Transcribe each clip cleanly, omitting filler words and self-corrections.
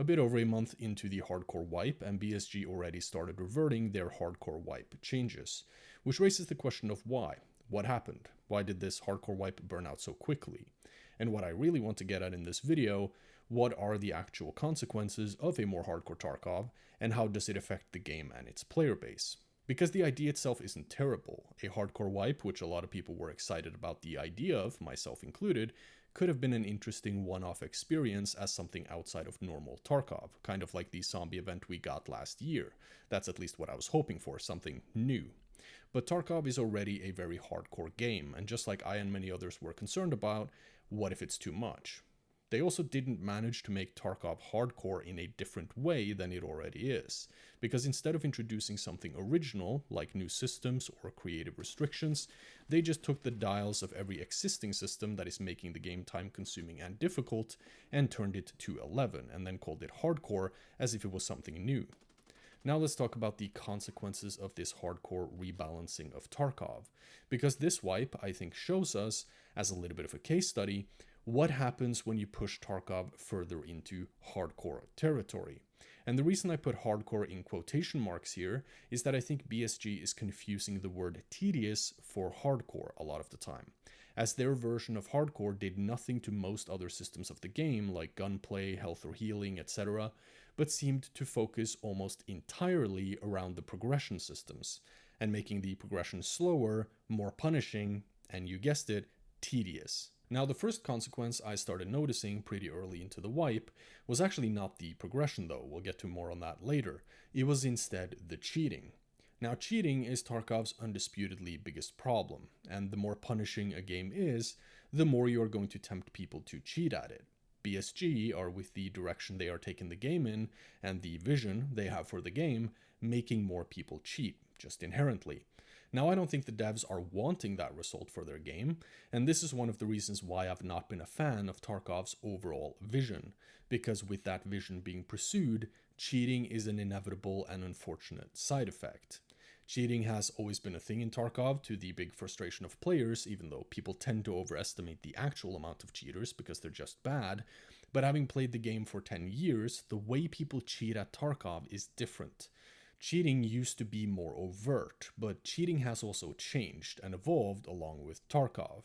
a bit over a month into the hardcore wipe, and BSG already started reverting their hardcore wipe changes, which raises the question of why. What happened? Why did this hardcore wipe burn out so quickly? And what I really want to get at in this video, what are the actual consequences of a more hardcore Tarkov, and how does it affect the game and its player base? Because the idea itself isn't terrible. A hardcore wipe, which a lot of people were excited about the idea of, myself included, could have been an interesting one-off experience as something outside of normal Tarkov, kind of like the zombie event we got last year. That's at least what I was hoping for, something new. But Tarkov is already a very hardcore game, and just like I and many others were concerned about, what if it's too much? They also didn't manage to make Tarkov hardcore in a different way than it already is, because instead of introducing something original, like new systems or creative restrictions, they just took the dials of every existing system that is making the game time consuming and difficult and turned it to 11, and then called it hardcore as if it was something new. Now let's talk about the consequences of this hardcore rebalancing of Tarkov, because this wipe, I think, shows us, as a little bit of a case study, what happens when you push Tarkov further into hardcore territory. And the reason I put hardcore in quotation marks here is that I think BSG is confusing the word tedious for hardcore a lot of the time, as their version of hardcore did nothing to most other systems of the game, like gunplay, health or healing, etc., but seemed to focus almost entirely around the progression systems, and making the progression slower, more punishing, and you guessed it, tedious. Now, the first consequence I started noticing pretty early into the wipe was actually not the progression though, we'll get to more on that later. It was instead the cheating. Now, cheating is Tarkov's undisputedly biggest problem, and the more punishing a game is, the more you are going to tempt people to cheat at it. BSG are, with the direction they are taking the game in, and the vision they have for the game, making more people cheat, just inherently. Now, I don't think the devs are wanting that result for their game, and this is one of the reasons why I've not been a fan of Tarkov's overall vision, because with that vision being pursued, cheating is an inevitable and unfortunate side effect. Cheating has always been a thing in Tarkov, to the big frustration of players, even though people tend to overestimate the actual amount of cheaters because they're just bad. But having played the game for 10 years, the way people cheat at Tarkov is different. Cheating used to be more overt, but cheating has also changed and evolved along with Tarkov.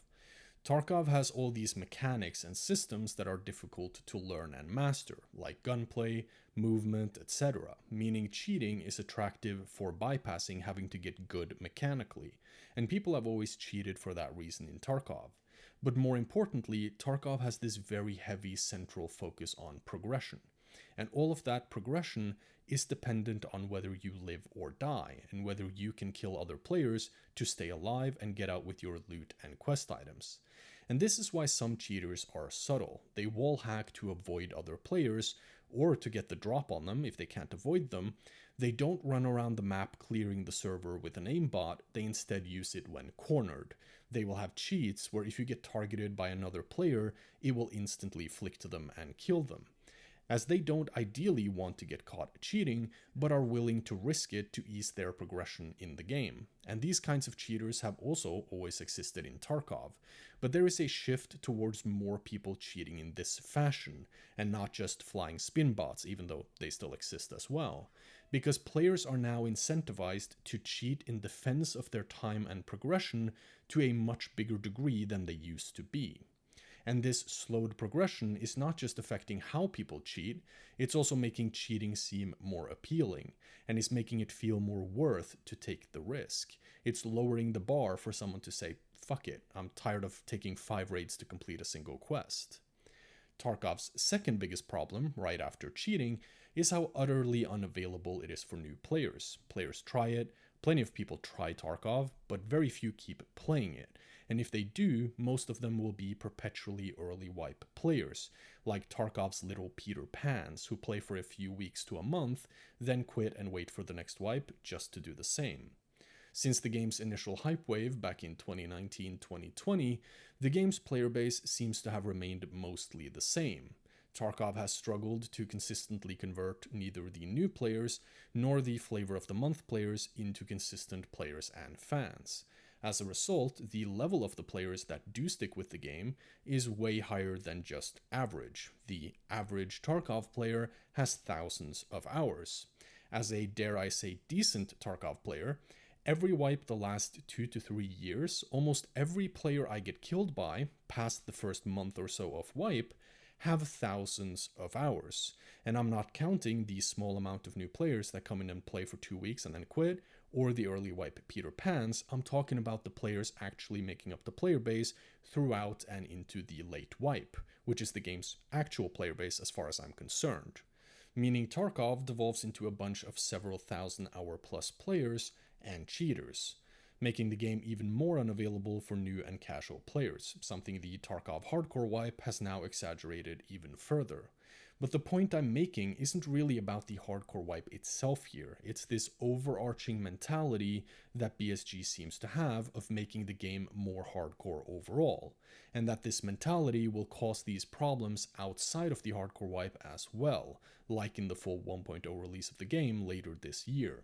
Tarkov has all these mechanics and systems that are difficult to learn and master, like gunplay, movement, etc., meaning cheating is attractive for bypassing having to get good mechanically, and people have always cheated for that reason in Tarkov. But more importantly, Tarkov has this very heavy central focus on progression. And all of that progression is dependent on whether you live or die, and whether you can kill other players to stay alive and get out with your loot and quest items. And this is why some cheaters are subtle. They wall hack to avoid other players, or to get the drop on them if they can't avoid them. They don't run around the map clearing the server with an aimbot, they instead use it when cornered. They will have cheats where if you get targeted by another player, it will instantly flick to them and kill them, as they don't ideally want to get caught cheating, but are willing to risk it to ease their progression in the game. And these kinds of cheaters have also always existed in Tarkov, but there is a shift towards more people cheating in this fashion, and not just flying spin bots, even though they still exist as well, because players are now incentivized to cheat in defense of their time and progression to a much bigger degree than they used to be. And this slowed progression is not just affecting how people cheat, it's also making cheating seem more appealing, and is making it feel more worth to take the risk. It's lowering the bar for someone to say, fuck it, I'm tired of taking 5 raids to complete a single quest. Tarkov's second biggest problem, right after cheating, is how utterly unavailable it is for new players. Players try it, plenty of people try Tarkov, but very few keep playing it. And if they do, most of them will be perpetually early wipe players, like Tarkov's little Peter Pans, who play for a few weeks to a month, then quit and wait for the next wipe just to do the same. Since the game's initial hype wave back in 2019-2020, the game's player base seems to have remained mostly the same. Tarkov has struggled to consistently convert neither the new players nor the flavor of the month players into consistent players and fans. As a result, the level of the players that do stick with the game is way higher than just average. The average Tarkov player has thousands of hours. As a, dare I say, decent Tarkov player, every wipe the last 2 to 3 years, almost every player I get killed by, past the first month or so of wipe, have thousands of hours. And I'm not counting the small amount of new players that come in and play for 2 weeks and then quit, or the early wipe Peter Pans. I'm talking about the players actually making up the player base throughout and into the late wipe, which is the game's actual player base as far as I'm concerned. Meaning Tarkov devolves into a bunch of several thousand hour plus players and cheaters, making the game even more unavailable for new and casual players, something the Tarkov hardcore wipe has now exaggerated even further. But the point I'm making isn't really about the hardcore wipe itself here, it's this overarching mentality that BSG seems to have of making the game more hardcore overall, and that this mentality will cause these problems outside of the hardcore wipe as well, like in the full 1.0 release of the game later this year.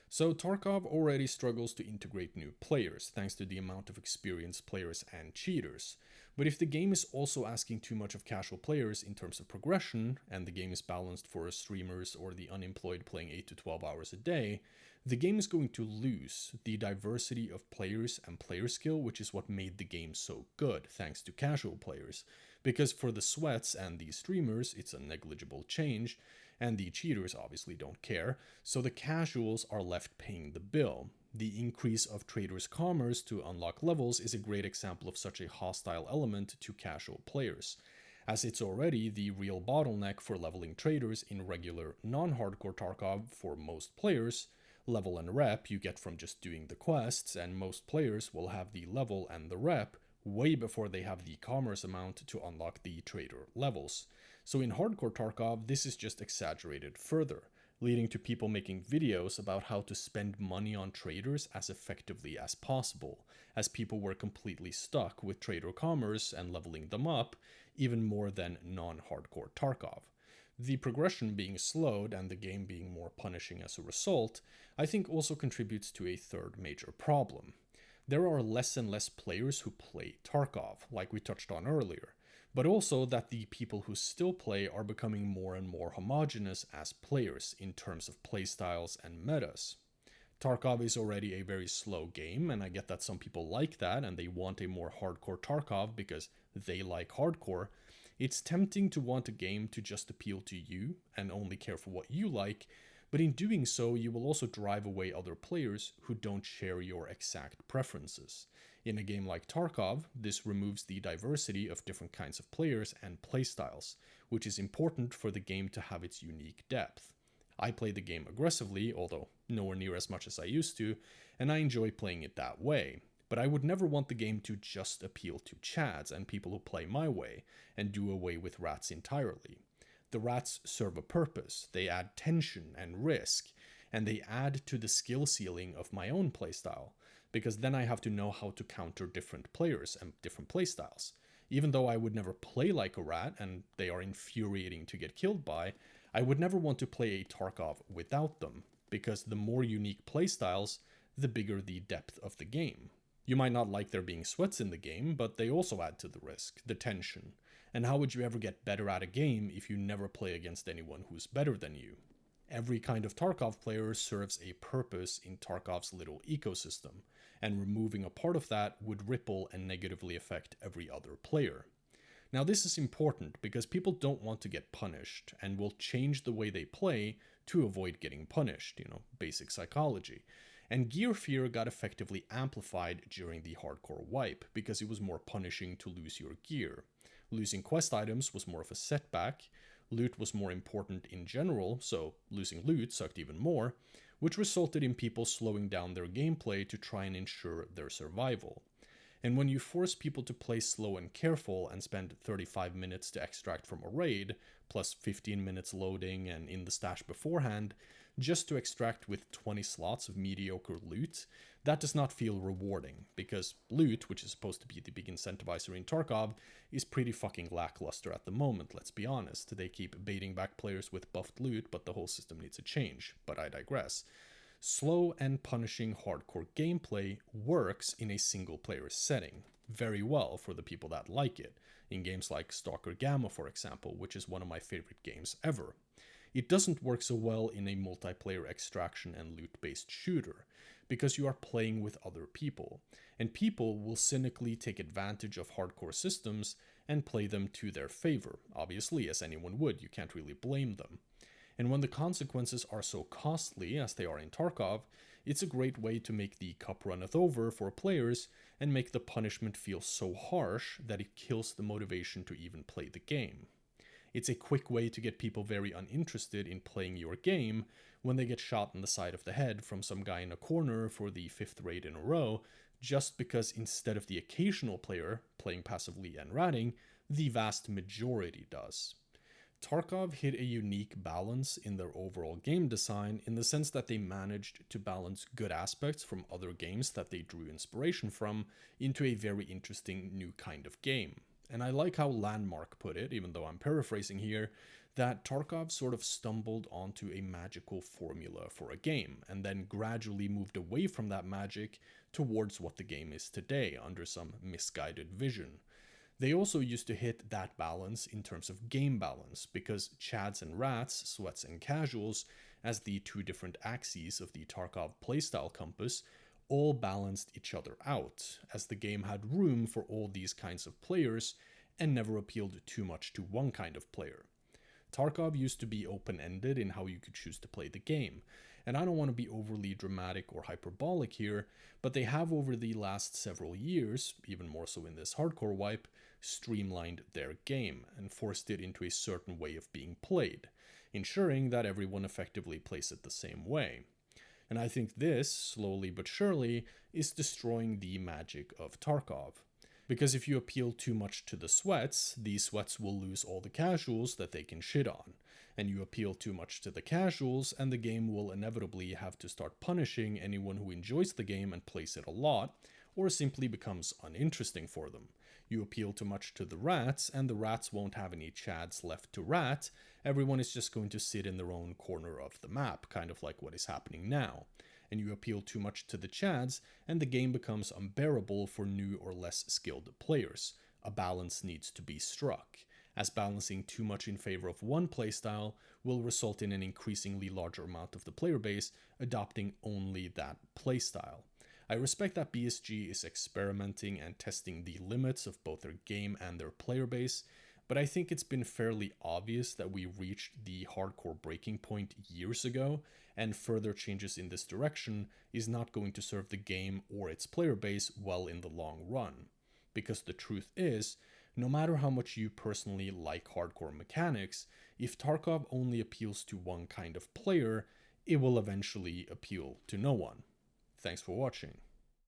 So Tarkov already struggles to integrate new players, thanks to the amount of experienced players and cheaters. But if the game is also asking too much of casual players in terms of progression, and the game is balanced for streamers or the unemployed playing 8 to 12 hours a day, the game is going to lose the diversity of players and player skill, which is what made the game so good, thanks to casual players. Because for the sweats and the streamers, it's a negligible change, and the cheaters obviously don't care, so the casuals are left paying the bill. The increase of traders' commerce to unlock levels is a great example of such a hostile element to casual players, as it's already the real bottleneck for leveling traders in regular non-hardcore Tarkov for most players. Level and rep you get from just doing the quests, and most players will have the level and the rep way before they have the commerce amount to unlock the trader levels. So in hardcore Tarkov, this is just exaggerated further, leading to people making videos about how to spend money on traders as effectively as possible, as people were completely stuck with trader commerce and leveling them up, even more than non-hardcore Tarkov. The progression being slowed and the game being more punishing as a result, I think also contributes to a third major problem. There are less and less players who play Tarkov, like we touched on earlier, but also that the people who still play are becoming more and more homogenous as players in terms of playstyles and metas. Tarkov is already a very slow game, and I get that some people like that and they want a more hardcore Tarkov because they like hardcore. It's tempting to want a game to just appeal to you and only care for what you like, but in doing so you will also drive away other players who don't share your exact preferences. In a game like Tarkov, this removes the diversity of different kinds of players and playstyles, which is important for the game to have its unique depth. I play the game aggressively, although nowhere near as much as I used to, and I enjoy playing it that way. But I would never want the game to just appeal to chads and people who play my way, and do away with rats entirely. The rats serve a purpose, they add tension and risk, and they add to the skill ceiling of my own playstyle, because then I have to know how to counter different players and different playstyles. Even though I would never play like a rat, and they are infuriating to get killed by, I would never want to play a Tarkov without them, because the more unique playstyles, the bigger the depth of the game. You might not like there being sweats in the game, but they also add to the risk, the tension. And how would you ever get better at a game if you never play against anyone who's better than you? Every kind of Tarkov player serves a purpose in Tarkov's little ecosystem, and removing a part of that would ripple and negatively affect every other player. Now this is important because people don't want to get punished and will change the way they play to avoid getting punished, basic psychology. And gear fear got effectively amplified during the hardcore wipe because it was more punishing to lose your gear. Losing quest items was more of a setback, loot was more important in general, so losing loot sucked even more, which resulted in people slowing down their gameplay to try and ensure their survival. And when you force people to play slow and careful and spend 35 minutes to extract from a raid, plus 15 minutes loading and in the stash beforehand, just to extract with 20 slots of mediocre loot, that does not feel rewarding, because loot, which is supposed to be the big incentivizer in Tarkov, is pretty fucking lackluster at the moment, let's be honest. They keep baiting back players with buffed loot, but the whole system needs a change, but I digress. Slow and punishing hardcore gameplay works in a single player setting very well for the people that like it, in games like Stalker Gamma, for example, which is one of my favorite games ever. It doesn't work so well in a multiplayer extraction and loot based shooter, because you are playing with other people, and people will cynically take advantage of hardcore systems and play them to their favor. Obviously, as anyone would, you can't really blame them. And when the consequences are so costly as they are in Tarkov, it's a great way to make the cup runneth over for players and make the punishment feel so harsh that it kills the motivation to even play the game. It's a quick way to get people very uninterested in playing your game when they get shot in the side of the head from some guy in a corner for the 5th raid in a row, just because instead of the occasional player playing passively and ratting, the vast majority does. Tarkov hit a unique balance in their overall game design in the sense that they managed to balance good aspects from other games that they drew inspiration from into a very interesting new kind of game. And I like how Landmark put it, even though I'm paraphrasing here, that Tarkov sort of stumbled onto a magical formula for a game, and then gradually moved away from that magic towards what the game is today under some misguided vision. They also used to hit that balance in terms of game balance, because Chads and Rats, Sweats and Casuals, as the two different axes of the Tarkov playstyle compass, all balanced each other out, as the game had room for all these kinds of players and never appealed too much to one kind of player. Tarkov used to be open-ended in how you could choose to play the game, and I don't want to be overly dramatic or hyperbolic here, but they have over the last several years, even more so in this hardcore wipe, streamlined their game and forced it into a certain way of being played, ensuring that everyone effectively plays it the same way. And I think this, slowly but surely, is destroying the magic of Tarkov. Because if you appeal too much to the sweats will lose all the casuals that they can shit on. And you appeal too much to the casuals, and the game will inevitably have to start punishing anyone who enjoys the game and plays it a lot, or simply becomes uninteresting for them. You appeal too much to the rats, and the rats won't have any chads left to rat. Everyone is just going to sit in their own corner of the map, kind of like what is happening now. And you appeal too much to the chads, and the game becomes unbearable for new or less skilled players. A balance needs to be struck, as balancing too much in favor of one playstyle will result in an increasingly larger amount of the player base adopting only that playstyle. I respect that BSG is experimenting and testing the limits of both their game and their player base, but I think it's been fairly obvious that we reached the hardcore breaking point years ago, and further changes in this direction is not going to serve the game or its player base well in the long run. Because the truth is, no matter how much you personally like hardcore mechanics, if Tarkov only appeals to one kind of player, it will eventually appeal to no one. Thanks for watching.